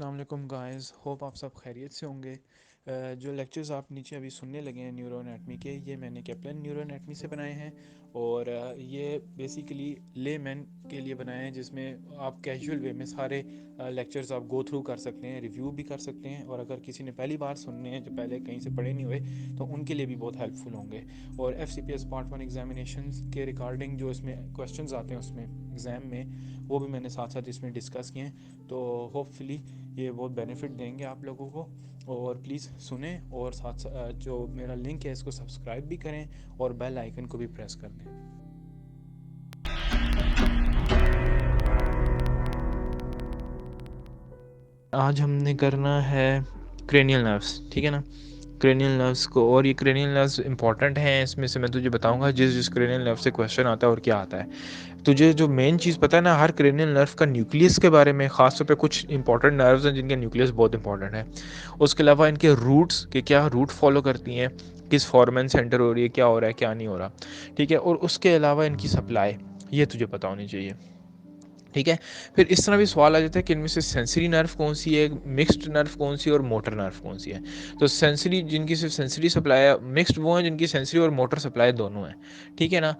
अस्सलाम वालेकुम guys, hope आप सब खैरियत से होंगे। जो लेक्चर्स आप नीचे अभी सुनने लगे हैं न्यूरो एनाटमी के, ये मैंने कैप्लन न्यूरो एनाटमी से बनाए हैं। और ये बेसिकली लेमैन के लिए बनाए हैं, जिसमें आप कैजुअल वे में सारे लेक्चर्स आप गो थ्रू कर सकते हैं, रिव्यू भी कर सकते हैं। और अगर किसी ने पहली बार सुनने हैं, जो पहले कहीं से पढ़े नहीं हुए, तो उनके लिए भी बहुत हेल्पफुल होंगे। और FCPS पार्ट 1 एग्जामिनेशन के रिगार्डिंग जो इसमें क्वेश्चंस आते हैं उसमें एग्ज़ाम में, वो भी मैंने साथ साथ इसमें डिस्कस किए हैं। तो होपफुली ये बहुत बेनिफिट देंगे आप लोगों को। और प्लीज़ सुने, और साथ जो मेरा लिंक है इसको सब्सक्राइब भी करें और बेल आइकन को भी प्रेस कर दें। आज हमने करना है क्रेनियल नर्व्स, ठीक है ना। क्रेनियल नर्व्स को, और ये क्रेनियल नर्व्स इंपॉर्टेंट हैं। इसमें से मैं तुझे बताऊंगा जिस जिस क्रेनियल नर्व से क्वेश्चन आता है और क्या आता है। तुझे जो मेन चीज़ पता है ना, हर क्रेनियल नर्व का न्यूक्लियस के बारे में, खासतौर पे कुछ इंपॉर्टेंट नर्व्स हैं जिनके न्यूक्लियस बहुत इंपॉर्टेंट है। उसके अलावा इनके रूट्स के, क्या रूट फॉलो करती हैं, किस फॉर्मेन सेंटर हो रही है, क्या हो रहा है क्या नहीं हो रहा, ठीक है। और उसके अलावा इनकी सप्लाई, ये तुझे पता होनी चाहिए, ठीक है। फिर इस तरह भी सवाल आ जाता है कि इनमें से सेंसरी नर्व कौन सी है, मिक्स्ड नर्व कौन सी है, और मोटर नर्व कौन सी है। तो सेंसरी, जिनकी सिर्फ सेंसरी सप्लाई है, मिक्स्ड वो हैं जिनकी सेंसरी और मोटर सप्लाई दोनों है, ठीक है ना।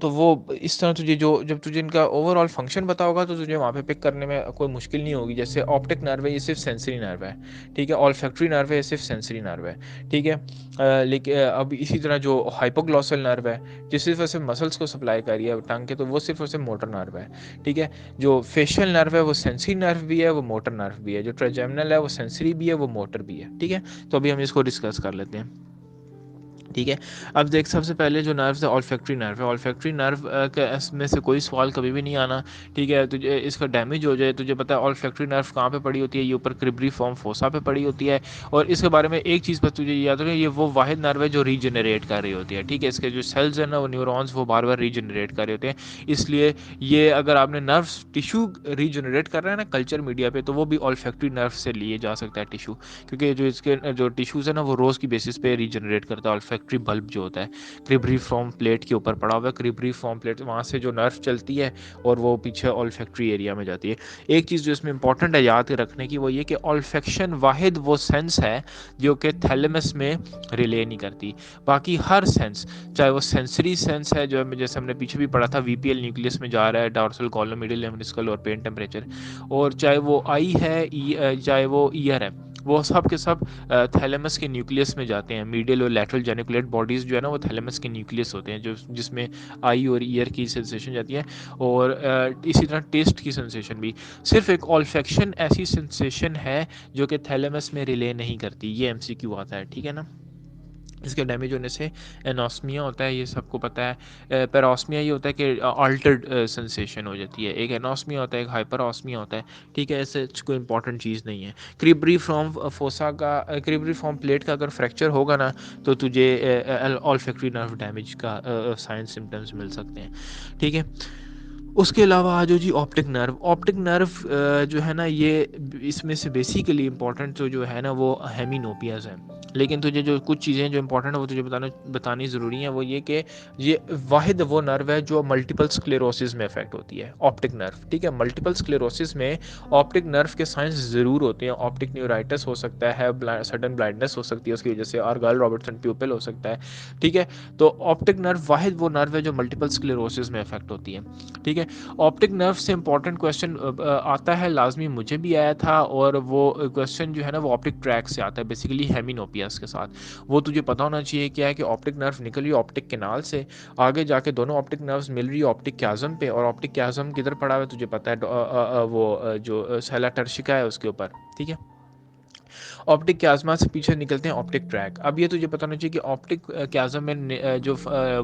तो वो इस तरह तुझे, जो जब तुझे इनका ओवरऑल फंक्शन पता होगा तो तुझे वहाँ पे पिक करने में कोई मुश्किल नहीं होगी। जैसे ऑप्टिक नर्व है, ये सिर्फ सेंसरी नर्व है, ठीक है। ऑल्फैक्टरी नर्व है, ये सिर्फ सेंसरी नर्व है, ठीक है। लेकिन अब इसी तरह जो हाइपोग्लॉसल नर्व है, जो सिर्फ और सिर्फ मसल्स को सप्लाई कर रही है टांग के, तो वो सिर्फ और सिर्फ मोटर नर्व है, ठीक है। जो फेशियल नर्व है वो सेंसरी नर्व भी है, वो मोटर नर्व भी है। जो ट्राइजेमिनल है वो सेंसरी भी है, वो मोटर भी है, ठीक है। तो अभी हम इसको डिस्कस कर लेते हैं, ठीक है। अब देख, सबसे पहले जो नर्व है ऑल्फैक्टरी नर्व है। ऑल्फैक्टरी नर्व में से कोई सवाल कभी भी नहीं आना, ठीक है। तुझे इसका डैमेज हो जाए, तुझे पता है ऑल्फैक्टरी नर्व कहाँ पे पड़ी होती है, ये ऊपर क्रिबरी फॉर्म फोसा पे पड़ी होती है। और इसके बारे में एक चीज़ बस तुझे याद रखना, ये वो वाहिद नर्व है जो रीजनरेट कर रही होती है, ठीक है। इसके जो सेल्स हैं ना, वो न्यूरॉन्स, वो बार बार रीजनरेट कर रहे होते हैं। इसलिए ये, अगर आपने नर्व टिश्यू रीजनरेट कर रहा है ना कल्चर मीडिया पे, तो वो भी ऑल्फैक्टरी नर्व से लिए जा सकता है टिश्यू, क्योंकि जो इसके जो टिश्यूज़ है ना, वो रोज़ की बेसिस पे रीजनरेट करता है। ऑल्फैक्टरी बल्ब जो होता है, क्रिबरी फॉर्म प्लेट के ऊपर पड़ा हुआ है, क्रिबरी फॉर्म प्लेट, वहाँ से जो नर्व चलती है और वो पीछे ऑल्फैक्टरी एरिया में जाती है। एक चीज़ जो इसमें इंपॉर्टेंट है याद रखने की, वो ये कि ऑल्फैक्शन वाहिद वो सेंस है जो कि थैलेमस में रिले नहीं करती। बाकी हर सेंस, चाहे वो सेंसरी सेंस है, जो जैसे हमने पीछे भी पढ़ा था, VPL न्यूक्लियस में जा रहा है, डॉर्सल कॉलम, मिडिल लेमनिस्कल और पेन टेम्परेचर। और चाहे वो आई है, चाहे वो ईयर है, वो सब के सब थैलेमस के न्यूक्लियस में जाते हैं। मीडियल और लैटरल जेनिकुलेट बॉडीज़ जो है ना, वो थैलेमस के न्यूक्लियस होते हैं, जो जिसमें आई और ईयर की सेंसेशन जाती है। और इसी तरह टेस्ट की सेंसेशन भी। सिर्फ एक ऑल्फैक्शन ऐसी सेंसेशन है जो कि थैलेमस में रिले नहीं करती। ये MCQ आता है, ठीक है ना। इसके डैमेज होने से एनोस्मिया होता है, ये सबको पता है। पेरोस्मिया ये होता है कि अल्टर्ड सेंसेशन हो जाती है। एक एनोस्मिया होता है, एक हाइपरओस्मिया होता है, ठीक है। ऐसे कोई इंपॉर्टेंट चीज़ नहीं है। क्रिबरी फ्रॉम फोसा का, क्रिबरी फ्रॉम प्लेट का अगर फ्रैक्चर होगा ना, तो तुझे ऑल्फैक्टरी नर्व डैमेज का साइन सिम्टम्स मिल सकते हैं, ठीक है। उसके अलावा आ जाओ जी ऑप्टिक नर्व। ऑप्टिक नर्व जो है ना, ये इसमें से बेसिकली इंपॉर्टेंट तो जो है ना, वो हेमिनोपियाज है। लेकिन तुझे जो कुछ चीज़ें जो इंपॉर्टेंट है वो तुझे बतानी ज़रूरी है। वो ये कि ये वाहिद वो नर्व है जो मल्टीपल स्क्लेरोसिस में अफेक्ट होती है, ऑप्टिक नर्व, ठीक है। मल्टीपल स्क्लेरोसिस में ऑप्टिक नर्व के साइंस ज़रूर होते हैं। ऑप्टिक न्यूराइटिस हो सकता है, सडन ब्लाइंडनेस हो सकती है उसकी वजह से, आर्गाइल रॉबर्टसन प्यूपिल हो सकता है, ठीक है। तो ऑप्टिक नर्व वाहिद वो नर्व है जो मल्टीपल स्क्लेरोसिस में अफेक्ट होती है, ठीक है। ऑप्टिक नर्व से इंपॉर्टेंट क्वेश्चन आता है, लाजमी मुझे भी आया था, और वो क्वेश्चन जो है ना, वो ऑप्टिक ट्रैक से आता है, बेसिकली हेमिनोपियस के साथ। वो तुझे पता होना चाहिए क्या है, कि ऑप्टिक नर्व निकल रही ऑप्टिक कैनाल से, आगे जाके दोनों ऑप्टिक नर्व्स मिल रही है ऑप्टिक क्याज़म पे, और ऑप्टिक क्याज़म किधर पड़ा हुआ है तुझे पता है, वो जो सेला टर्शिका है उसके ऊपर, ठीक है। ऑप्टिक क्याज़मा से पीछे निकलते हैं ऑप्टिक ट्रैक। अब ये तुझे पता होना चाहिए कि ऑप्टिक क्याज़म में जो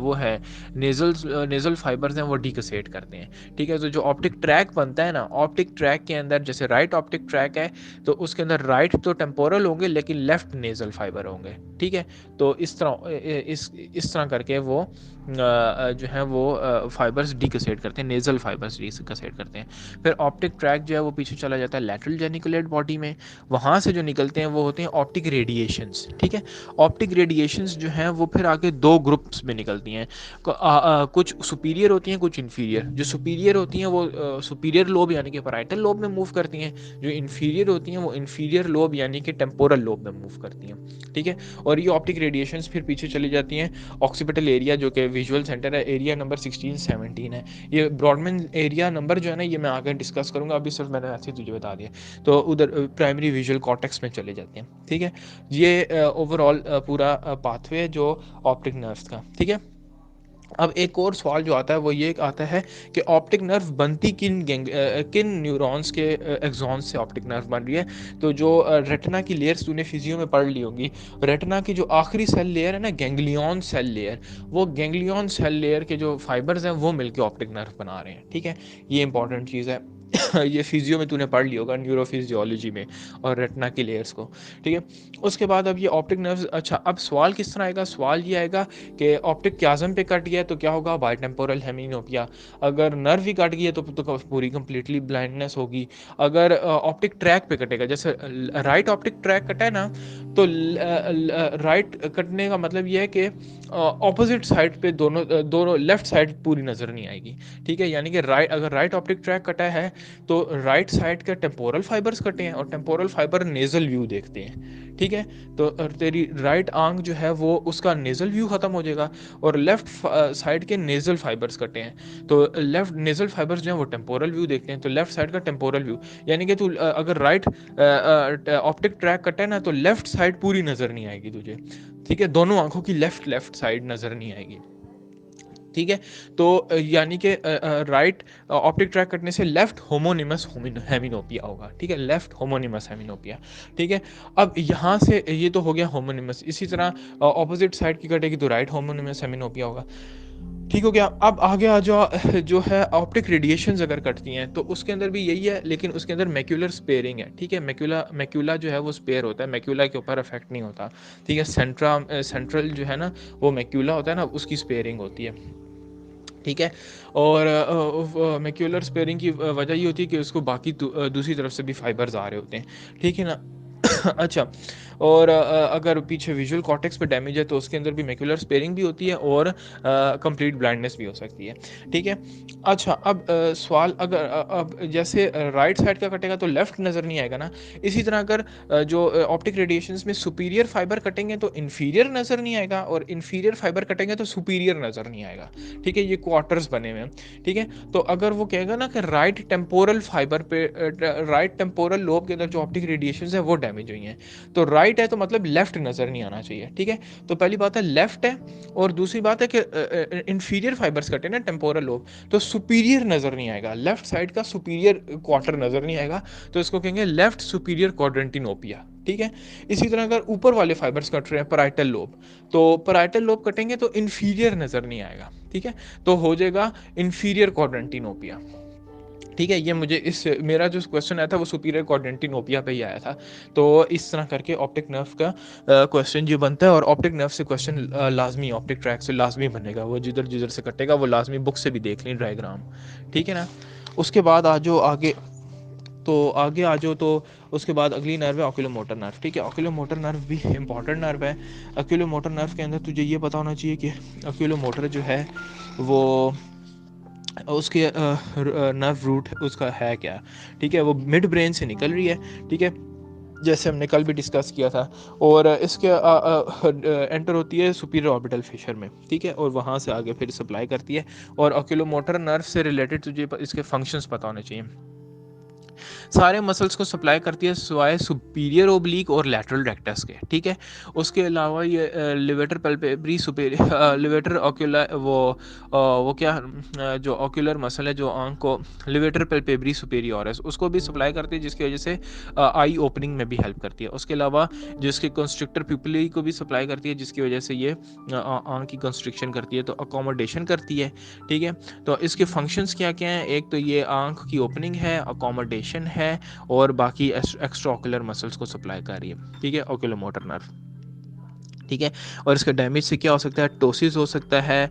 वो है, नेज़ल फाइबर्स हैं, वो डिकसेट करते हैं, ठीक है। तो जो ऑप्टिक ट्रैक बनता है ना, ऑप्टिक ट्रैक के अंदर जैसे राइट ऑप्टिक ट्रैक है, तो उसके अंदर राइट तो टेम्पोरल होंगे लेकिन लेफ्ट नेज़ल फाइबर होंगे, ठीक है। तो इस तरह इस तरह करके वो जो है वो फाइबर्स डिकसेट करते हैं, नेज़ल फाइबर्स डिकसेट करते हैं। फिर ऑप्टिक ट्रैक जो है वो पीछे चला जाता है लैटरल जेनिकुलेट बॉडी में। वहाँ से जो निकलते हैं वो होते हैं ऑप्टिक रेडिएशंस, ठीक है। ऑप्टिक रेडिएशंस जो हैं वो फिर आगे दो ग्रुप्स में निकलती हैं, कुछ सुपीरियर होती हैं, कुछ इन्फीरियर। जो सुपीरियर होती हैं वो सुपीरियर लोब यानी कि पैराइटल लोब में मूव करती हैं, जो इन्फीरियर होती हैं वो इन्फीरियर लोब यानी कि टेम्पोरल लोब में मूव करती हैं, ठीक है। और ये ऑप्टिक रेडिएशंस फिर पीछे चली जाती हैं ऑक्सीपिटल एरिया, जो कि विजुअल सेंटर है, एरिया नंबर 16-17 है। ये ब्रॉडमैन एरिया नंबर जो है ना, ये मैं आगे डिस्कस करूंगा, अभी सिर्फ मैंने ऐसे ही तुझे बता दिया। तो उधर प्राइमरी विजुअल कॉर्टेक्स में चले जाते हैं, ठीक है। ये ओवरऑल पूरा पाथवे है जो ऑप्टिक नर्व्स का, ठीक है। अब एक और सवाल जो आता है वो ये आता है कि ऑप्टिक नर्व बनती किन न्यूरॉन्स के एक्सॉन्स से ऑप्टिक नर्व बन रही है। तो जो रेटिना की लेयर्स तूने फिजियो में पढ़ ली होंगी, रेटिना की जो आखिरी सेल लेयर है ना, गैंग्लियन सेल लेयर, वो गैंग्लियन सेल लेयर के जो फाइबर्स हैं वो मिलकर ऑप्टिक नर्व बना रहे हैं, ठीक है। ये इंपॉर्टेंट चीज़ है। ये फिजियो में तूने पढ़ लिया होगा, न्यूरोफिजियोलॉजी में, और रेटिना की लेयर्स को, ठीक है। उसके बाद अब ये ऑप्टिक नर्व्स, अच्छा अब सवाल किस तरह आएगा, सवाल ये आएगा कि ऑप्टिक क्याज़म पे कट गया तो क्या होगा, बाइटेम्पोरल हेमिनोपिया। अगर नर्व ही कट गया तो पूरी कंप्लीटली ब्लाइंडनेस होगी। अगर ऑप्टिक ट्रैक पे कटेगा, जैसे राइट ऑप्टिक ट्रैक कटा है ना, तो राइट कटने का मतलब ये है कि ऑपोजिट साइड पे दोनों लेफ्ट साइड पूरी नज़र नहीं आएगी, ठीक है। यानी कि अगर राइट ऑप्टिक ट्रैक कटा है तो राइट साइड के टेम्पोरल फाइबर्स कटे हैं, और टेम्पोरल फाइबर नेजल व्यू देखते हैं, ठीक है। तो तेरी राइट आंख जो है वो उसका नेजल व्यू खत्म हो जाएगा, और लेफ्ट साइड के नेजल फाइबर्स कटे हैं, तो लेफ्ट नेजल फाइबर्स जो है वो टेम्पोरल व्यू देखते हैं, तो लेफ्ट साइड का टेम्पोरल व्यू। यानी कि तू अगर राइट ऑप्टिक ट्रैक कटे है ना, तो लेफ्ट साइड पूरी नजर नहीं आएगी तुझे, ठीक है। दोनों आंखों की लेफ्ट साइड नजर नहीं आएगी, ठीक है। तो यानी कि राइट ऑप्टिक ट्रैक कटने से लेफ्ट होमोनिमस हेमिनोपिया होगा, ठीक है, लेफ्ट होमोनिमस हेमिनोपिया, ठीक है। अब यहाँ से ये तो हो गया होमोनिमस, इसी तरह ऑपोजिट साइड की कटेगी तो राइट होमोनिमस हेमिनोपिया होगा, ठीक हो गया। अब आगे आ जाओ, जो है ऑप्टिक रेडिएशंस अगर कटती हैं तो उसके अंदर भी यही है, लेकिन उसके अंदर मैक्यूलर स्पेयरिंग है, ठीक है। मैक्यूला जो है वो स्पेयर होता है, मैक्यूला के ऊपर इफेक्ट नहीं होता, ठीक है। सेंट्रल जो है ना वो मैक्यूला होता है ना, उसकी स्पेयरिंग होती है, ठीक है। और मैक्यूलर स्पेयरिंग की वजह ये होती है कि उसको बाकी दूसरी तरफ से भी फाइबर्स आ रहे होते हैं, ठीक है ना। अच्छा, और अगर पीछे विजुअल कॉर्टेक्स पे डैमेज है तो उसके अंदर भी मैक्यूलर स्पेयरिंग भी होती है और कंप्लीट ब्लाइंडनेस भी हो सकती है, ठीक है। अच्छा, अब सवाल अगर अब जैसे राइट साइड का कटेगा तो लेफ्ट नज़र नहीं आएगा ना, इसी तरह अगर जो ऑप्टिक रेडिएशंस में सुपीरियर फाइबर कटेंगे तो इन्फीरियर नज़र नहीं आएगा, और इन्फीरियर फाइबर कटेंगे तो सुपीरियर नज़र नहीं आएगा, ठीक है। ये क्वार्टर्स बने हुए हैं, ठीक है। तो अगर वो कहेगा ना कि राइट टेम्पोरल फाइबर पे, राइट टेम्पोरल लोब के अंदर जो ऑप्टिक रेडिएशंस है वो डैमेज हुई हैं, तो राइट है तो मतलब लेफ्ट नज़र नहीं आना चाहिए, ठीक है। तो पहली बात है लेफ्ट है, और दूसरी बात है कि इन्फीरियर फाइबर्स कटे ना टेम्पोरल लोब, तो सुपीरियर नज़र नहीं आएगा, लेफ्ट साइड का सुपीरियर क्वार्टर नज़र नहीं आएगा, तो इसको कहेंगे लेफ्ट सुपीरियर क्वाड्रेंटिनोपिया, ठीक है। इसी तरह अगर ऊपर वाले फाइबर्स कट रहे हैं पैराइटल लोब, तो पैराइटल लोब कटेंगे तो इन्फीरियर नज़र नहीं आएगा, ठीक है, तो हो जाएगा इन्फीरियर क्वाड्रेंटिनोपिया, ठीक है। ये मुझे इस मेरा जो क्वेश्चन आया था वो सुपीरियर क्वाड्रेंटिनोपिया पे ही आया था, तो इस तरह करके ऑप्टिक नर्व का क्वेश्चन जो बनता है, और ऑप्टिक नर्व से क्वेश्चन लाजमी ऑप्टिक ट्रैक से लाजमी बनेगा, वो जिधर जिधर से कटेगा वो लाजमी बुक से भी देख लें डायग्राम, ठीक है ना। उसके बाद आ जाओ आगे, तो आगे आ जाओ, तो उसके बाद अगली नर्व है ऑक्यूलोमोटर नर्व, ठीक है। ऑक्यूलोमोटर नर्व भी इंपॉर्टेंट नर्व है। ऑक्यूलोमोटर नर्व के अंदर तुझे ये पता होना चाहिए कि ऑक्यूलोमोटर जो है वो उसके नर्व रूट उसका है क्या, ठीक है। वो मिड ब्रेन से निकल रही है, ठीक है, जैसे हमने कल भी डिस्कस किया था, और इसके एंटर होती है सुपीरियर ऑर्बिटल फिशर में, ठीक है, और वहाँ से आगे फिर सप्लाई करती है। और ऑक्यूलोमोटर नर्व से रिलेटेड तुझे इसके फंक्शंस पता होने चाहिए। सारे मसल्स को सप्लाई करती है सिवाय सुपीरियर ओब्लिक और लैटरल रेक्टस के, ठीक है। उसके अलावा ये लिवेटर पल्पेब्री सुपीरियर लिवेटर ऑक्यूलर वो क्या जो ऑक्यूलर मसल है जो आंख को, लिवेटर पल्पेब्री सुपीरियोरस, उसको भी सप्लाई करती है, जिसकी वजह से आई ओपनिंग में भी हेल्प करती है। उसके अलावा जिसके कंस्ट्रिक्टर प्यूपिली को भी सप्लाई करती है, जिसकी वजह से ये आंख की कंस्ट्रिक्शन करती है, तो अकोमोडेशन करती है, ठीक है। तो इसके फंक्शंस क्या क्या हैं, एक तो ये आंख की ओपनिंग है, अकोमोडेशन है, और बाकी एक्स्ट्रा ऑक्यूलर मसल्स को सप्लाई कर रही है, ठीक है, ऑक्यूलोमोटर नर्व। ठीक है। और इसका डैमेज से क्या हो सकता है, टोसिस हो सकता है,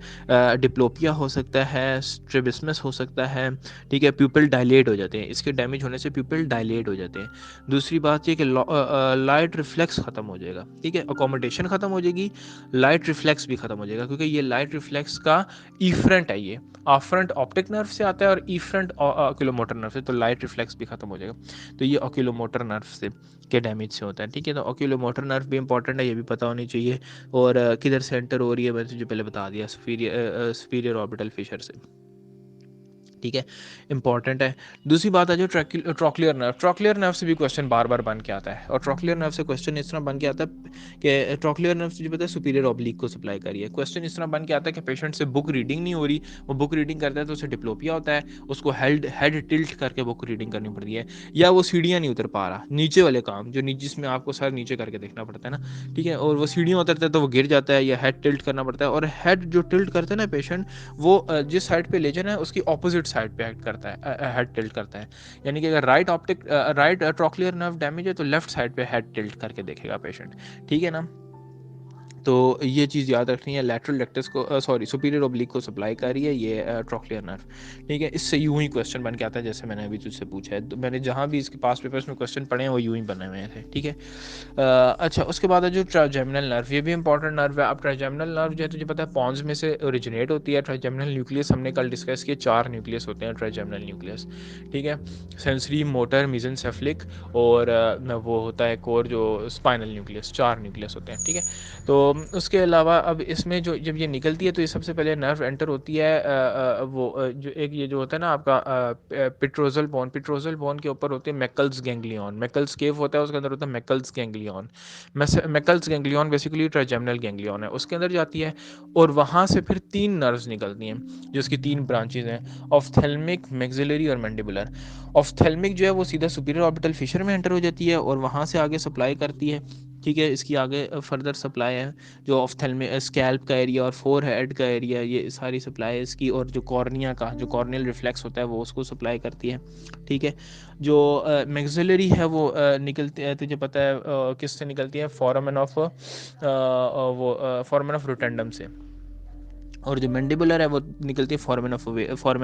डिप्लोपिया हो सकता है, स्ट्रेबिस्मस हो सकता है। ठीक है, प्यूपिल डायलेट हो जाते हैं, इसके डैमेज होने से प्यूपिल डायलेट हो जाते हैं। दूसरी बात ये कि लाइट रिफ्लेक्स ख़त्म हो जाएगा। ठीक है, अकोमोडेशन ख़त्म हो जाएगी, लाइट रिफ्लेक्स भी ख़त्म हो जाएगा, क्योंकि ये लाइट रिफ्लेक्स का ईफ्रंट है, ये आफ्रंट ऑप्टिक नर्व से आता है और ईफ्रंट ऑक्यूलोमोटर नर्व से, तो लाइट रिफ्लेक्स भी ख़त्म हो जाएगा। तो ये ऑक्यूलोमोटर नर्व से के डैमेज से होता है। ठीक है, तो ऑक्यूलोमोटर नर्व भी इंपॉर्टेंट है, ये भी पता होनी चाहिए। और किधर से एंटर हो रही है मैंने तुझे पहले बता दिया, सुपीरियर ऑर्बिटल फिशर से। ठीक है, इंपॉर्टेंट है। दूसरी बात है जो ट्रॉक्लियर नर्व, ट्रॉक्लियर नर्व से भी क्वेश्चन बार बार बन के आता है। और ट्रॉक्लियर नर्व से क्वेश्चन इस तरह बन के आता है कि ट्रॉक्लियर नर्व तुझे पता है सुपीरियर ऑब्लिक को सप्लाई करी है। क्वेश्चन इस तरह बन के आता है कि पेशेंट से बुक रीडिंग नहीं हो रही, वो बुक रीडिंग करता है तो उसे डिप्लोपिया होता है, उसको हेड टिल्ट करके बुक रीडिंग करनी पड़ती है, या वो सीढ़ियाँ नहीं उतर पा रहा, नीचे वाले काम जो जिसमें आपको सर नीचे करके देखना पड़ता है ना। ठीक है, और वो सीढ़ियाँ उतरता है तो वो गिर जाता है, या हेड टिल्ट करना पड़ता है। और हेड जो टिल्ट करता है ना पेशेंट, वो जिस साइड पे लेजन है उसकी ऑपोजिट साइड पे एक्ट करता है, हेड टिल्ट करता है। यानी कि अगर राइट ट्रॉक्लियर नर्व डैमेज है तो लेफ्ट साइड पे हेड टिल्ट करके देखेगा पेशेंट। ठीक है ना, तो ये चीज़ याद रखनी है। लैटरल रेक्टस को सुपीरियर ओब्लिक को सप्लाई कर रही है ये ट्रॉक्लियर नर्व। ठीक है, इससे यूं ही क्वेश्चन बन के आता है जैसे मैंने अभी तुझसे पूछा है, तो मैंने जहाँ भी इसके पास पेपर्स में क्वेश्चन पढ़े हैं वो यूं ही बने हुए थे। ठीक है, अच्छा, उसके बाद है जो ट्राइजेमिनल नर्व, ये भी इंपॉर्टेंट नर्व है। अब ट्राइजेमिनल नर्व जो है तुझे पता है पॉन्स में से ओरिजिनेट होती है। ट्राइजेमिनल न्यूक्लियस हमने कल डिस्कस किया, 4 न्यूक्लियस होते हैं ट्राइजेमिनल न्यूक्लियस। ठीक है, सेंसरी, मोटर, मेसेंसेफलिक और वो होता है एक और जो स्पाइनल न्यूक्लियस, 4 न्यूक्लियस होते हैं। ठीक है, तो उसके अलावा अब इसमें जो जब ये निकलती है तो ये सबसे पहले नर्व एंटर होती है, जो एक ये जो होता है ना आपका पिट्रोजल बोन के ऊपर होते हैं मैकल्स गैंग्लियन, मैकल्स केव होता है उसके अंदर होता है Meckel's ganglion. Meckel's ganglion basically trigeminal ganglion है, उसके अंदर जाती है और वहाँ से फिर 3 नर्व्स निकलती हैं जिसकी 3 ब्रांचेज हैं, ऑफ्थेल्मिक, मैक्सिलरी और मैंडिबुलर। ऑफ्थेल्मिक जो है वो सीधा सुपीरियर ऑर्बिटल फिशर में एंटर हो जाती है और वहाँ से आगे सप्लाई करती है। ठीक है, इसकी आगे फर्दर सप्लाई है जो ऑफ्थेल्मिक स्कैल्प का एरिया और फोर हेड का एरिया, ये सारी सप्लाई है इसकी। और जो कॉर्निया का जो कॉर्नियल रिफ्लेक्स होता है वो उसको सप्लाई करती है। ठीक है, जो मैक्सिलरी है वो निकलती है, तुझे पता है किससे निकलती है, फोरामेन ऑफ रोटेंडम से। और जो मैंडिबुलर है वो निकलती है फोरामेन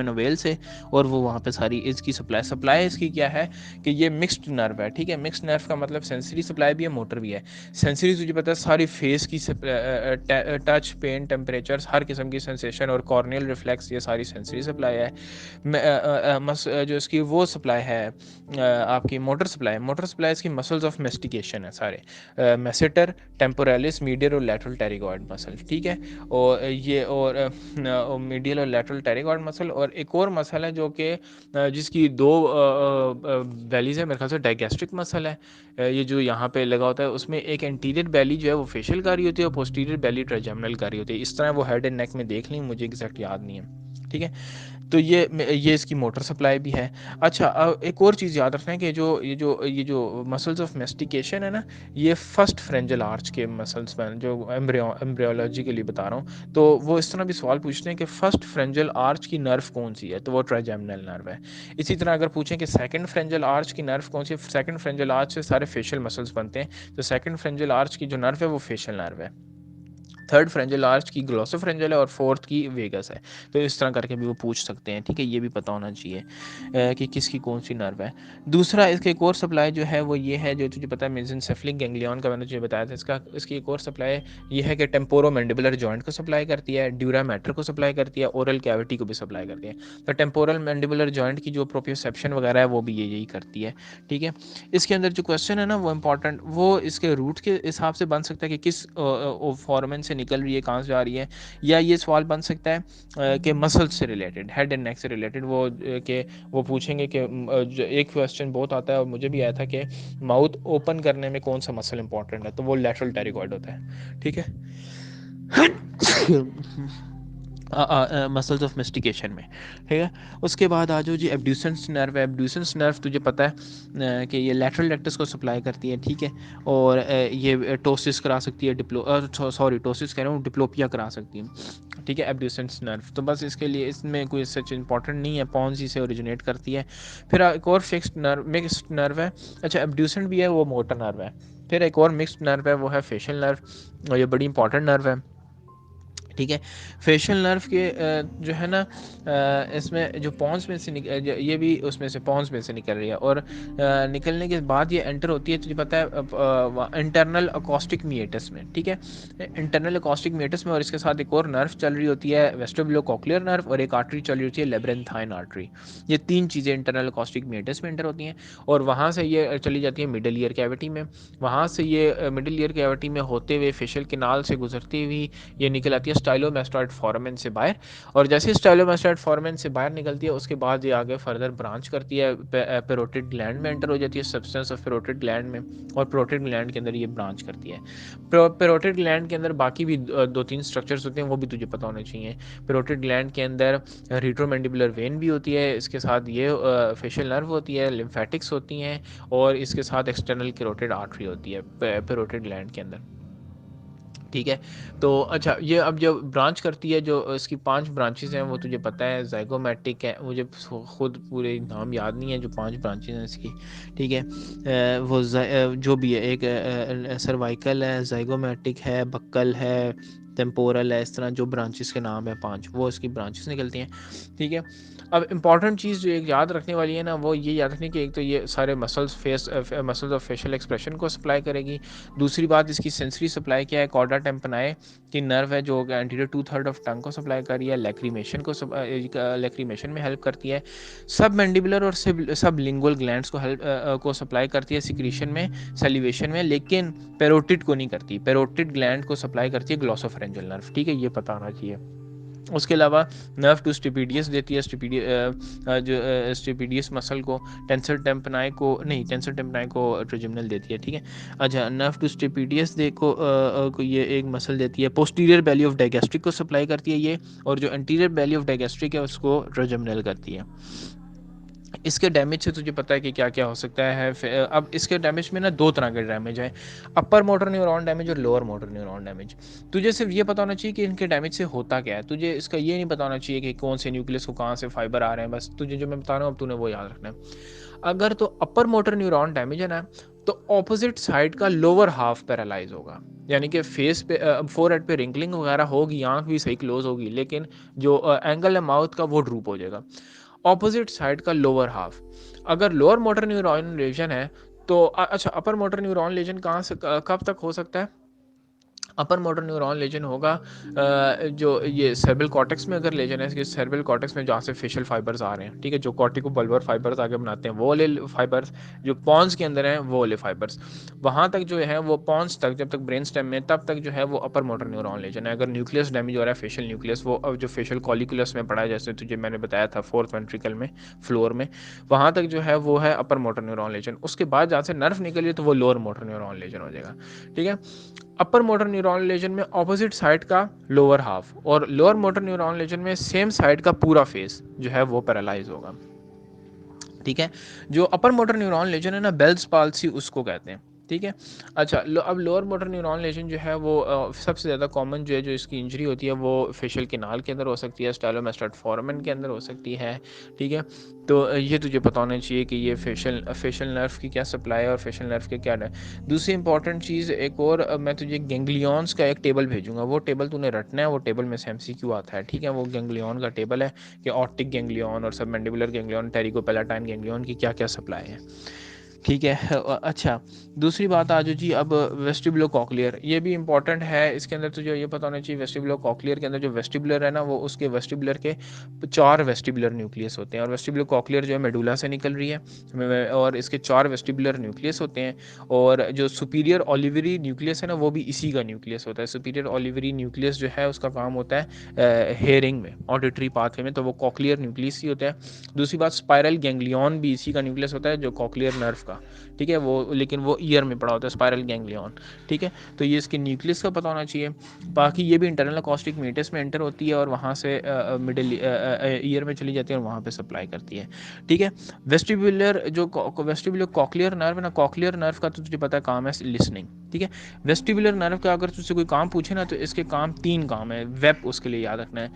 ऑफ वेल से, और वो वहाँ पे सारी इसकी सप्लाई इसकी क्या है कि ये मिक्स्ड नर्व है। ठीक है, मिक्स्ड नर्व का मतलब सेंसरी सप्लाई भी है, मोटर भी है। सेंसरी तुझे पता है सारी फेस की टच, पेन, टेम्परेचर, हर किस्म की सेंसेशन और कॉर्नियल रिफ्लेक्स, ये सारी सेंसरी सप्लाई है। जो इसकी वो सप्लाई है आपकी मोटर सप्लाई इसकी मसल्स ऑफ मेस्टिकेशन है सारे, मेसेटर, टेम्पोरालिस, मीडियल और लैटरल टेरिगॉइड मसल। ठीक है, और ये और मीडियल और लैटरल टेरिगॉइड मसल, और एक और मसल है जो कि जिसकी 2 वैलीज है, मेरे ख्याल से डाइगैस्ट्रिक मसल है। ये जो यहाँ पे लगा होता है उसमें एक एंटीरियर बैली जो है वो फेशियल का रही होती है और पोस्टीरियर बैली ट्राइजेमिनल का रही होती है। इस तरह वो हेड एंड नेक में देख ली, मुझे एग्जैक्ट याद नहीं है। ठीक है, तो ये इसकी मोटर सप्लाई भी है। अच्छा, एक और चीज़ याद रखना है कि ये जो मसल्स ऑफ मेस्टिकेशन है ना, ये फर्स्ट फ्रेंजल आर्च के मसल्स में जो एम्ब्रियोलॉजी के लिए बता रहा हूँ, तो वो इस तरह भी सवाल पूछते हैं कि फर्स्ट फ्रेंजल आर्च की नर्व कौन सी है, तो वो ट्राइजेमिनल नर्व है। इसी तरह अगर पूछें कि सेकंड फ्रेंजल आर्च की नर्व कौन सी है, सेकंड फ्रेंजल आर्च से सारे फेशियल मसल्स बनते हैं, तो सेकंड फ्रेंजल आर्च की जो नर्व है वो फेशियल नर्व है। थर्ड फ्रेंजल आर्च की ग्लोसोफ्रेंजल है और फोर्थ की वेगस है। तो इस तरह करके भी वो पूछ सकते हैं। ठीक है, ये भी पता होना चाहिए कि किसकी कौन सी नर्व है। दूसरा इसका एक और सप्लाई जो है वो ये है, जो तुझे पता है मेसेंसेफलिक गैंग्लियन का मैंने तुझे बताया था, इसकी एक और सप्लाई ये है कि टेम्पोरो मैंडिबुलर जॉइंट को सप्लाई करती है, ड्यूरा मैटर को सप्लाई करती है, ओरल कैविटी को भी सप्लाई करती है। तो टेम्पोरल मैंडिबुलर जॉइंट की जो प्रोप्रियोसेप्शन वगैरह है वो भी यही करती है। ठीक है, इसके अंदर जो क्वेश्चन है ना वो इंपॉर्टेंट, वो इसके रूट के हिसाब से बन सकता है कि किस फॉर्मेन से निकल रही है, कहाँ से जा रही है, या ये सवाल बन सकता है कि मसल्स से रिलेटेड, हेड एंड नेक से रिलेटेड, वो पूछेंगे कि एक क्वेश्चन बहुत आता है और मुझे भी आया था कि माउथ ओपन करने में कौन सा मसल इंपॉर्टेंट है, तो वो लैटरल टेरिगॉइड होता है। ठीक है, मसल्स ऑफ मेस्टिकेशन में। ठीक है, उसके बाद आ जाओ जी एब्ड्यूसेंस नर्व है। एब्ड्यूसेंस नर्व तुझे पता है कि ये लैटरल रेक्टस को सप्लाई करती है। ठीक है, और ये टोसिस करा सकती है, टोसिस कह रहा हूँ, डिप्लोपिया करा सकती है। ठीक है, एब्ड्यूसेंस नर्व, तो बस इसके लिए इसमें कोई सच इंपॉर्टेंट नहीं है, पॉन्स से ओरिजिनेट करती है। फिर एक और फिक्स्ड नर्व, मिक्स्ड नर्व है। अच्छा, एब्ड्यूसेंट भी है, वो मोटर नर्व है। फिर एक और मिक्स्ड नर्व है, वो है फेशियल नर्व, और ये बड़ी इंपॉर्टेंट नर्व है, ठीक है। फेशियल नर्व के जो है ना इसमें जो पॉन्स में से ये भी उसमें से पॉन्स में से निकल रही है, और निकलने के बाद ये एंटर होती है, तुझे पता है इंटरनल अकॉस्टिक मीएटस में, ठीक है, इंटरनल अकॉस्टिक मीएटस में। और इसके साथ एक और नर्व चल रही होती है वेस्टिबुलोकोक्लियर नर्व, और एक आर्टरी चल रही होती है लेब्रेंथाइन आर्टरी। ये तीन चीज़ें इंटरनल अकॉस्टिक मीएटस में एंटर होती हैं, और वहाँ से ये चली जाती है मिडल ईयर कैविटी में। वहाँ से ये मिडल ईयर कैविटी में होते हुए फेशियल कैनाल से गुजरती हुई ये निकल आती है स्टाइलोमास्टोइड फोरामेन से बाहर। और जैसे स्टाइलोमास्टोइड फोरामेन से बाहर निकलती है, उसके बाद ये आगे फर्दर ब्रांच करती है, पेरोटिड ग्लैंड में एंटर हो जाती है, सब्सटेंस ऑफ पेरोटिड ग्लैंड में, और पेरोटिड ग्लैंड के अंदर ये ब्रांच करती है। पेरोटिड ग्लैंड के अंदर बाकी भी दो तीन स्ट्रक्चर्स होते हैं, वो भी तुझे पता होने चाहिए। पेरोटिड ग्लैंड के अंदर रिट्रोमैंडिबुलर वेन भी होती है, इसके साथ ये फेशियल नर्व होती है, लिम्फेटिक्स होती हैं, और इसके साथ एक्सटर्नल कैरोटिड आर्टरी होती है पेरोटिड ग्लैंड के अंदर, ठीक है। तो अच्छा, ये अब जो ब्रांच करती है, जो इसकी 5 ब्रांचेस हैं, वो तुझे पता है ज़ाइगोमैटिक है, मुझे खुद पूरे नाम याद नहीं है जो 5 ब्रांचेस हैं इसकी, ठीक है। वो जो भी है, एक सर्वाइकल है, ज़ाइगोमैटिक है, बक्कल है, टेम्पोरल है, इस तरह जो ब्रांचेस के नाम है 5, वो इसकी ब्रांचेस निकलती हैं, ठीक है। अब इंपॉर्टेंट चीज़ जो एक याद रखने वाली है ना, वो ये याद रखनी कि एक तो ये सारे मसल्स ऑफ फेशियल एक्सप्रेशन को सप्लाई करेगी। दूसरी बात, इसकी सेंसरी सप्लाई क्या है, कॉर्डा टेम्पनाई की नर्व है जो एंटीरियर 2/3 ऑफ टंग को सप्लाई कर रही है, लैक्रीमेशन में हेल्प करती है, सब मैंडिबुलर और सब लिंगुअल ग्लैंड्स को हेल्प को सप्लाई करती है सिक्रीशन में, सैलिवेशन में, लेकिन पेरोटिड को नहीं करती। पेरोटिड ग्लैंड को सप्लाई करती है ग्लॉसोफरेंजियल नर्व, ठीक है, ये पता होना चाहिए। उसके अलावा नर्व टू स्टिपिडियस देती है, स्टिपिडियस मसल को, टेंसर टेम्पनाई को ट्राइजेमिनल देती है, ठीक है। अच्छा, नर्व टू स्टिपिडियस को ये एक मसल देती है, पोस्टीरियर बेली ऑफ डाइगैस्ट्रिक को सप्लाई करती है ये, और जो एंटीरियर बेली ऑफ डाइगैस्ट्रिक है उसको ट्राइजेमिनल करती है। इसके डैमेज से तुझे पता है कि क्या क्या हो सकता है। अब इसके डैमेज में ना 2 तरह के डैमेज है, अपर मोटर न्यूरॉन डैमेज और लोअर मोटर न्यूरॉन डैमेज। तुझे सिर्फ ये पता होना चाहिए कि इनके डैमेज से होता क्या है, तुझे इसका ये नहीं पता होना चाहिए कि कौन से न्यूक्लियस को कहाँ से फाइबर आ रहे हैं, बस तुझे जो मैं बता रहा हूँ अब तूने वो याद रखना है। अगर तो अपर मोटर न्यूरॉन डैमेज है ना, तो ऑपोजिट साइड का लोअर हाफ पैरालाइज होगा, यानी कि फेस पे फोरहेड पे रिंकलिंग वगैरह होगी, आंख भी सही क्लोज होगी, लेकिन जो एंगल है माउथ का वो ड्रूप हो जाएगा, ऑपोजिट साइड का लोअर हाफ। अगर लोअर मोटर न्यूरॉन लेजन है तो अच्छा, अपर मोटर न्यूरॉन लेजन कहाँ से कब तक हो सकता है? अपर मोटर न्यूरॉन लेजन होगा जो ये सेरेब्रल कॉर्टेक्स में अगर लेजन है, इसके सेरेब्रल कॉर्टेक्स में जहाँ से फेशियल फाइबर्स आ रहे हैं, ठीक है, जो कॉर्टिको बल्बर फाइबर्स आगे बनाते हैं वो वाले फाइबर्स, जो पॉन्स के अंदर हैं वो वाले फाइबर्स, वहाँ तक जो है वो पॉन्स तक, जब तक ब्रेन स्टेम में, तब तक जो है वो अपर मोटर न्यूरॉन लेजन है। अगर न्यूक्लियस डैमेज हो रहा है, फेशियल न्यूक्लियस, वो अब जो फेशियल कॉलिकुलस में पड़ा है, जैसे तुझे मैंने बताया था 4th वेंट्रिकल में, फ्लोर में, वहाँ तक जो है वो है अपर मोटर न्यूरॉन लेजन। उसके बाद जहाँ से नर्व निकली तो वो लोअर मोटर न्यूरॉन लेजन हो जाएगा, ठीक है। अपर मोटर न्यूरॉन लेजन में ऑपोजिट साइड का लोअर हाफ, और लोअर मोटर न्यूरॉन लेजन में सेम साइड का पूरा फेस जो है वो पैरालाइज होगा, ठीक है। जो अपर मोटर न्यूरॉन लेजन है ना, बेल्स पाल्सी उसको कहते हैं, ठीक है। अच्छा, अब लोअर मोटर न्यूरॉन लेजन जो है वो सबसे ज़्यादा कॉमन जो है, जो इसकी इंजरी होती है वो फेशियल कैनाल के अंदर हो सकती है, स्टाइलोमास्टोइड फोरामेन के अंदर हो सकती है, ठीक है। तो ये तुझे पता होना चाहिए कि ये फेशियल नर्व की क्या सप्लाई है और फेशियल नर्व के क्या है। दूसरी इंपॉर्टेंट चीज़ एक और, मैं तुझे गेंग्लियंस का एक टेबल भेजूंगा, वो टेबल तूने रटना है, वो टेबल में से MCQ आता है, ठीक है। वो गेंग्लियन का टेबल है कि ऑप्टिक गेंग्लियन और सबमैंडिबुलर गेंग्लियन, टेरिकोपेलाटाइन गेंग्लियन की क्या क्या सप्लाई है, ठीक है। अच्छा, दूसरी बात आ जाओ जी अब वेस्टिबुलोकॉक्लियर, ये भी इंपॉर्टेंट है। इसके अंदर तुझे ये पता होना चाहिए, वेस्टिबुलोकॉक्लियर के अंदर जो वेस्टिबुलर है ना, वो उसके वेस्टिबुलर के 4 वेस्टिबुलर न्यूक्लियस होते हैं, और वेस्टिबुलोकॉक्लियर जो है मेडुला से निकल रही है, और इसके 4 वेस्टिबुलर न्यूक्लियस होते हैं, और जो सुपीरियर ओलिवरी न्यूक्लियस है ना, वो भी इसी का न्यूक्लियस होता है। सुपीरियर ओलिवरी न्यूक्लियस जो है उसका काम होता है हेयरिंग में, ऑडिटरी पाथवे में, तो वो कॉक्लियर न्यूक्लियस ही होता है। दूसरी बात, स्पाइरल गैंग्लियन भी इसी का न्यूक्लियस होता है, जो कॉक्लियर नर्व का, ठीक है, वो लेकिन वो ईयर में पड़ा होता है, स्पाइरल गैंग्लियन, ठीक है। तो ये इसके न्यूक्लियस का पता होना चाहिए। बाकी ये भी इंटरनल अकॉस्टिक मीटस में एंटर होती है, और वहाँ से मिडिल ईयर में चली जाती है, और वहाँ पे सप्लाई करती है, ठीक है। वेस्टिबुलर कॉक्लियर नर्व ना, कॉक्लियर नर्व का तो तुझे पता है काम है लिसनिंग, ठीक है। वेस्टिबुलर नर्व का अगर तुझसे कोई काम पूछे ना, तो इसके 3 काम है, वेप उसके लिए याद रखना है,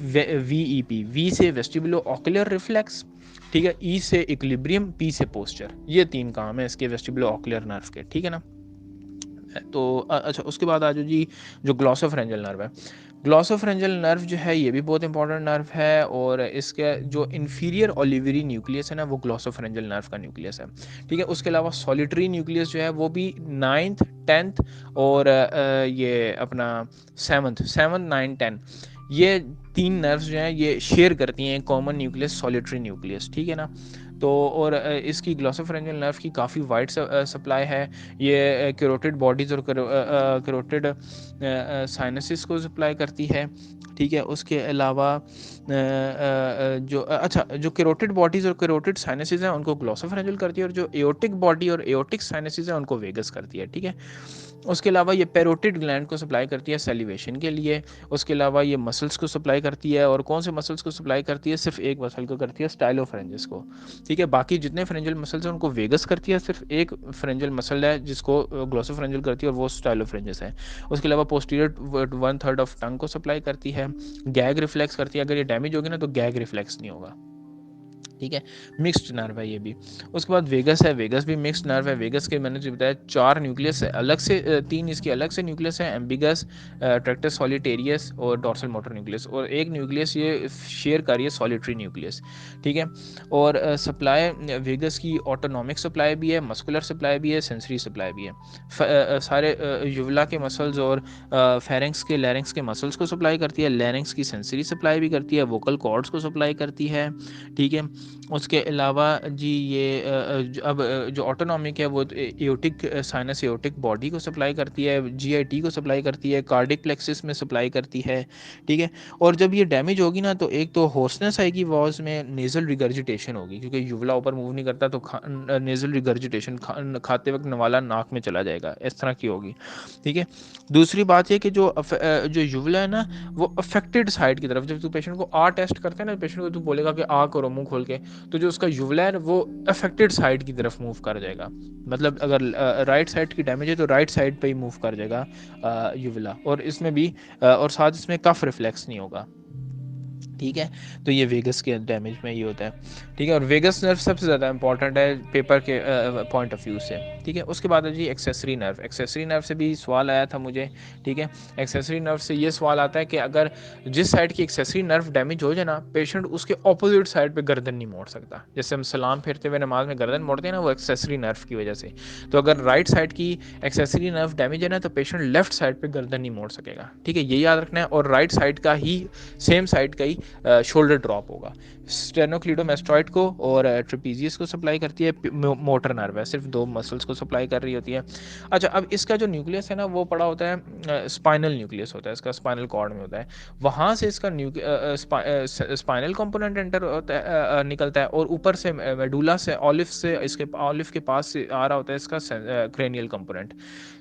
VEP, वी से वेस्टिबुलो ऑक्युलर रिफ्लेक्स, ठीक है, ई से इक्विलिब्रियम, पी से पोस्चर, ये 3 काम है इसके वेस्टिबुलो ऑक्युलर नर्व के, ठीक है ना। तो अच्छा उसके बाद आ जाओ जी, जो ग्लॉसोफरेंजियल नर्व है। ग्लॉसोफरेंजियल नर्व जो है ये भी बहुत इंपॉर्टेंट नर्व है, और इसके जो इंफीरियर ओलिवरी न्यूक्लियस है ना, वो ग्लॉसोफरेंजियल नर्व का न्यूक्लियस है। ठीक है, उसके अलावा सॉलिटरी न्यूक्लियस जो है वो भी 9th 10th और ये अपना 7th 9 10, ये 3 नर्व्स जो हैं ये शेयर करती हैं कॉमन न्यूक्लियस, सॉलिटरी न्यूक्लियस। ठीक है ना। तो और इसकी ग्लॉसोफरेंजियल नर्व की काफ़ी वाइड सप्लाई है। ये कैरोटिड बॉडीज़ और कैरोटिड साइनसिस को सप्लाई करती है। ठीक है, उसके अलावा जो अच्छा जो कैरोटिड बॉडीज़ और कैरोटिड साइनसिस हैं उनको ग्लॉसोफरेंजियल करती है, और जो एओटिक बॉडी और एओटिक साइनसिस हैं उनको वेगस करती है। ठीक है, उसके अलावा ये पैरोटिड ग्लैंड को सप्लाई करती है सैलिवेशन के लिए। उसके अलावा ये मसल्स को सप्लाई करती है, और कौन से मसल्स को सप्लाई करती है? सिर्फ एक मसल को करती है, स्टाइलोफ्रेंजिस को। ठीक है, बाकी जितने फ्रेंजियल मसल्स हैं उनको वेगस करती है, सिर्फ एक फ्रेंजियल मसल है जिसको ग्लॉसोफ्रेंजियल करती है, और वो स्टाइलोफ्रेंजिस है। उसके अलावा पोस्टीरियर 1/3 ऑफ टंग को सप्लाई करती है। गैग रिफ्लेक्स करती है, अगर ये डैमेज होगी ना तो गैग रिफ्लेक्स नहीं होगा। ठीक है, मिक्स्ड नर्व है ये भी। उसके बाद वेगस है, वेगस भी मिक्स्ड नर्व है। वेगस के मैंने जो बताया 4 न्यूक्लियस है अलग से, 3 इसके अलग से न्यूक्लियस है, एम्बिगस, ट्रैक्टस सॉलिटेरियस और डॉर्सल मोटर न्यूक्लियस, और एक न्यूक्लियस ये शेयर कर रही है सॉलिटरी न्यूक्लियस। ठीक है, और सप्लाई वेगस की ऑटोनॉमिक सप्लाई भी है, मस्कुलर सप्लाई भी है, सेंसरी सप्लाई भी है। सारे युवला के मसल्स और फेरेंक्स के लैरिंक्स के मसल्स को सप्लाई करती है। लैरिंक्स की सेंसरी सप्लाई भी करती है, वोकल कॉर्ड्स को सप्लाई करती है। ठीक है, उसके अलावा जी ये अब जो ऑटोनॉमिक है वो एओटिक साइनस एओटिक बॉडी को सप्लाई करती है, जीआईटी को सप्लाई करती है, कार्डिक प्लेक्सिस में सप्लाई करती है। ठीक है, और जब ये डैमेज होगी ना तो एक तो होर्सनेस आएगी वॉज में, नेजल रिगर्जिटेशन होगी, क्योंकि युवला ऊपर मूव नहीं करता तो नेजल रिगर्जिटेशन खाते वक्त नवाला नाक में चला जाएगा, इस तरह की होगी। ठीक है, दूसरी बात ये कि जो युवला है ना वो अफेक्टेड साइड की तरफ, जब तू पेशेंट को आ टेस्ट करते हैं ना, पेशेंट को तू बोलेगा कि आ करो मुंह खोल के, तो जो उसका युवला है वो अफेक्टेड साइड की तरफ मूव कर जाएगा। मतलब अगर राइट साइड की डैमेज है तो राइट साइड पे ही मूव कर जाएगा युवला, और इसमें भी और साथ इसमें कफ रिफ्लेक्स नहीं होगा। ठीक है, तो ये वेगस के डैमेज में ये होता है। ठीक है, और वेगस नर्व सबसे ज़्यादा इंपॉर्टेंट है पेपर के पॉइंट ऑफ व्यू से। ठीक है, उसके बाद है जी एक्सेसरी नर्व। एक्सेसरी नर्व से भी सवाल आया था मुझे। ठीक है, एक्सेसरी नर्व से ये सवाल आता है कि अगर जिस साइड की एक्सेसरी नर्व डैमेज हो जाए ना, पेशेंट उसके ऑपोजिट साइड पर गर्दन नहीं मोड़ सकता। जैसे हम सलाम फेरते हुए नमाज में गर्दन मोड़ते हैं ना, वो एक्सेसरी नर्व की वजह से। तो अगर राइट साइड की एक्सेसरी नर्व डैमेज है ना तो पेशेंट लेफ्ट साइड पर गर्दन नहीं मोड़ सकेगा। ठीक है, ये याद रखना है, और राइट साइड का ही सेम साइड का ही शोल्डर ड्रॉप होगा। स्टेनोक्लीडोमेस्टॉइड को और ट्रेपीजियस को सप्लाई करती है, मोटर नर्व है, सिर्फ 2 मसल्स को सप्लाई कर रही होती है। अच्छा, अब इसका जो न्यूक्लियस है ना वो पड़ा होता है स्पाइनल न्यूक्लियस होता है, इसका स्पाइनल कॉर्ड में होता है। वहाँ से इसका स्पाइनल कंपोनेंट एंटर होता है, निकलता है, और ऊपर से मेडुला से ऑलिव के पास से आ रहा होता है इसका क्रेनियल कंपोनेंट।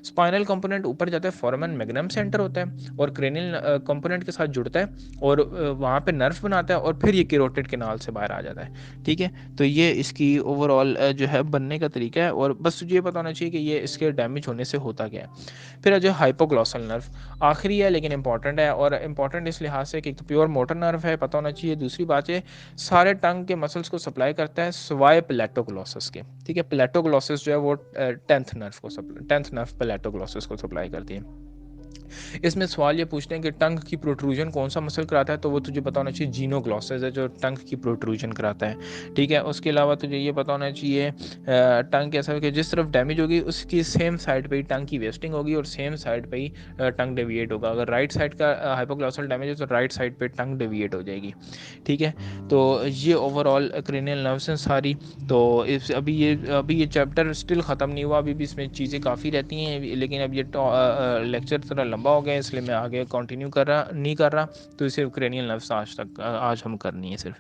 स्पाइनल कंपोनेंट ऊपर जाता है, फोरामन मैग्नम से एंटर होता है और क्रेनियल कंपोनेंट के साथ जुड़ता है, और वहाँ पे नर्व बनाता है, और फिर ये कैरोटिड कैनाल से बाहर आ जाता है। ठीक है, तो ये इसकी ओवरऑल जो है बनने का तरीका है, और बस तुझे ये पता होना चाहिए कि ये इसके डैमेज होने से होता क्या है। फिर जो हाइपोग्लॉसल नर्व आखिरी है लेकिन इंपॉर्टेंट है, और इंपॉर्टेंट इस लिहाज से कि एक तो प्योर मोटर नर्व है, पता होना चाहिए। दूसरी बात है सारे टंग के मसल्स को सप्लाई करता है सिवाय प्लेटोग्लॉसस के। ठीक है, प्लेटोग्लॉसस जो है वो 10th नर्व प्लेटोग्लॉसस को सप्लाई करती है। इसमें सवाल ये पूछते हैं कि टंग की प्रोट्रूजन कौन सा मसल कराता है, तो वो तुझे पता होना चाहिए जीनोग्लॉसस है जो टंग की प्रोट्रूजन कराता है। ठीक है, उसके अलावा तुझे ये पता होना चाहिए टंग कैसा है कि जिस तरफ डैमेज होगी उसकी सेम साइड पे ही टंग की वेस्टिंग होगी, और सेम साइड पे ही टंग डेविएट होगा। अगर राइट साइड का हाइपोग्लॉसल डैमेज है तो राइट साइड पे टंग डेविएट हो जाएगी। ठीक है, तो ये ओवरऑल क्रेनियल नर्व्स हैं सारी। तो अभी ये चैप्टर स्टिल ख़त्म नहीं हुआ, अभी भी इसमें चीज़ें काफ़ी रहती हैं, लेकिन अब ये लेक्चर थोड़ा लंबा हो गया इसलिए मैं आगे कंटिन्यू नहीं कर रहा। तो सिर्फ क्रेनियल नर्व्स आज हम करनी है सिर्फ।